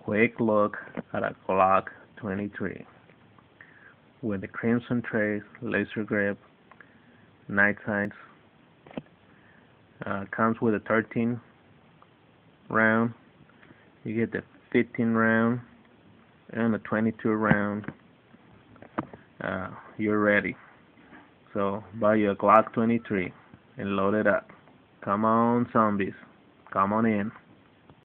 quick look at a Glock 23 with the crimson trace, laser grip, night sights. Comes with a 13 round. You get the 15 round and a 22 round. You're ready. So buy your Glock 23 and load it up. Come on, zombies. Come on in.